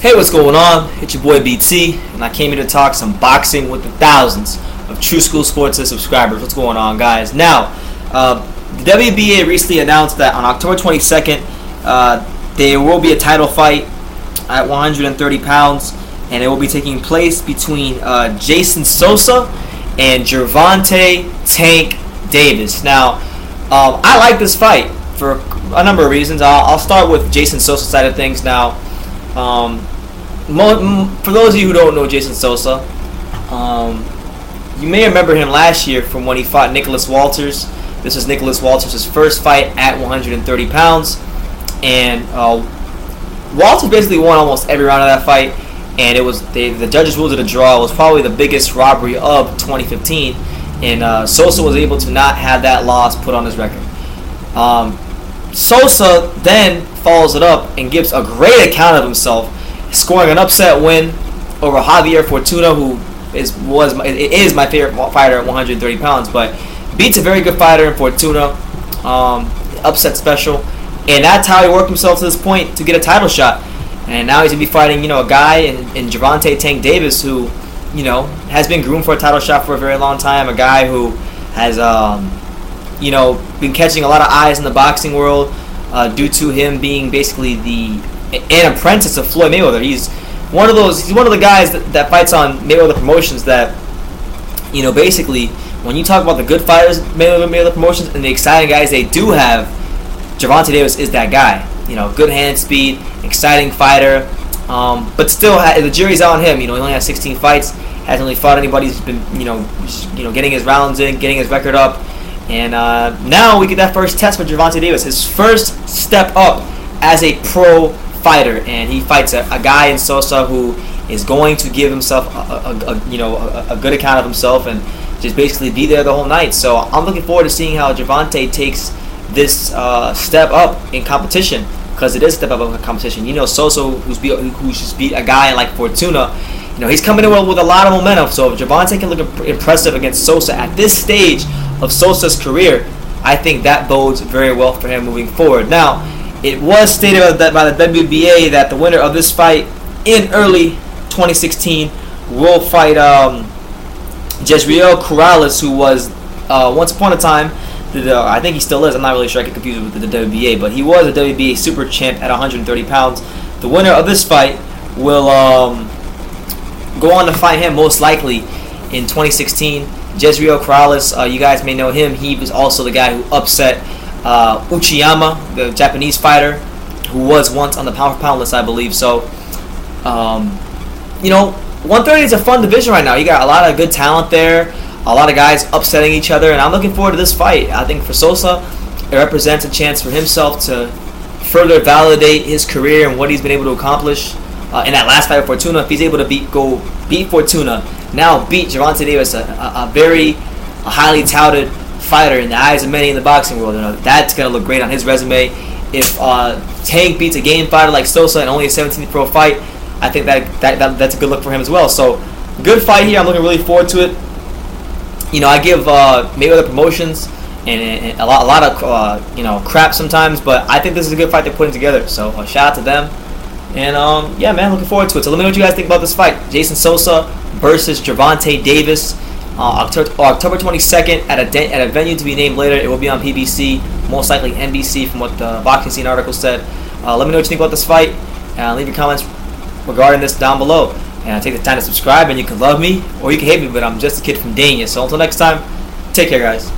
Hey, what's going on? It's your boy BT, and I came here to talk some boxing with the thousands of True School Sports subscribers. What's going on, guys? Now, the WBA recently announced that on October 22nd, there will be a title fight at 130 pounds, and it will be taking place between Jason Sosa and Gervonta "Tank" Davis. Now, I like this fight for a number of reasons. I'll start with Jason Sosa's side of things now. For those of you who don't know Jason Sosa, you may remember him last year from when he fought Nicholas Walters. This was Nicholas Walters' first fight at 130 pounds, and Walters basically won almost every round of that fight, and it was the judges ruled it a draw. It was probably the biggest robbery of 2015, and Sosa was able to not have that loss put on his record. Sosa then follows it up and gives a great account of himself, scoring an upset win over Javier Fortuna, who is my favorite fighter at 130 pounds, but beats a very good fighter in Fortuna, upset special, and that's how he worked himself to this point to get a title shot. And now he's gonna be fighting, a guy in Gervonta "Tank" Davis, who, has been groomed for a title shot for a very long time. A guy who has, been catching a lot of eyes in the boxing world due to him being basically an apprentice of Floyd Mayweather. He's one of the guys that fights on Mayweather Promotions that, basically, when you talk about the good fighters Mayweather Promotions and the exciting guys they do have, Gervonta Davis is that guy. Good hand speed, exciting fighter, but still the jury's out on him. He only has 16 fights, hasn't really fought anybody. He's been, getting his rounds in, getting his record up, and now we get that first test for Gervonta Davis, his first step up as a pro fighter, and he fights a guy in Sosa who is going to give himself a good account of himself and just basically be there the whole night. So I'm looking forward to seeing how Gervonta takes this step up in competition, because it is a step up in competition. Sosa, who's just beat a guy like Fortuna, he's coming in with a lot of momentum. So if Gervonta can look impressive against Sosa at this stage of Sosa's career, I think that bodes very well for him moving forward. Now, it was stated by the WBA that the winner of this fight in early 2016 will fight Jezreel Corrales, who was once upon a time, I think he still is, I'm not really sure, I get confused with the WBA, but he was a WBA super champ at 130 pounds. The winner of this fight will go on to fight him most likely in 2016. Jezreel Corrales, you guys may know him. He was also the guy who upset Uchiyama, the Japanese fighter, who was once on the pound-for-pound list, I believe. So, 130 is a fun division right now. You got a lot of good talent there, a lot of guys upsetting each other, and I'm looking forward to this fight. I think for Sosa, it represents a chance for himself to further validate his career and what he's been able to accomplish in that last fight with Fortuna. If he's able to beat Fortuna, now beat Gervonta Davis, a very highly touted fighter in the eyes of many in the boxing world, that's going to look great on his resume. If Tank beats a game fighter like Sosa and only a 17th pro fight, I think that's a good look for him as well. So, good fight here. I'm looking really forward to it. I give Mayweather Promotions and a lot of crap sometimes, but I think this is a good fight they're putting together. So, shout out to them. And yeah, man, looking forward to it. So let me know what you guys think about this fight: Jason Sosa versus Gervonta Davis, October 22nd at a venue to be named later. It will be on PBC, most likely NBC, from what the Boxing Scene article said. Let me know what you think about this fight. Leave your comments regarding this down below. And take the time to subscribe, and you can love me or you can hate me, but I'm just a kid from Dania. So until next time, take care, guys.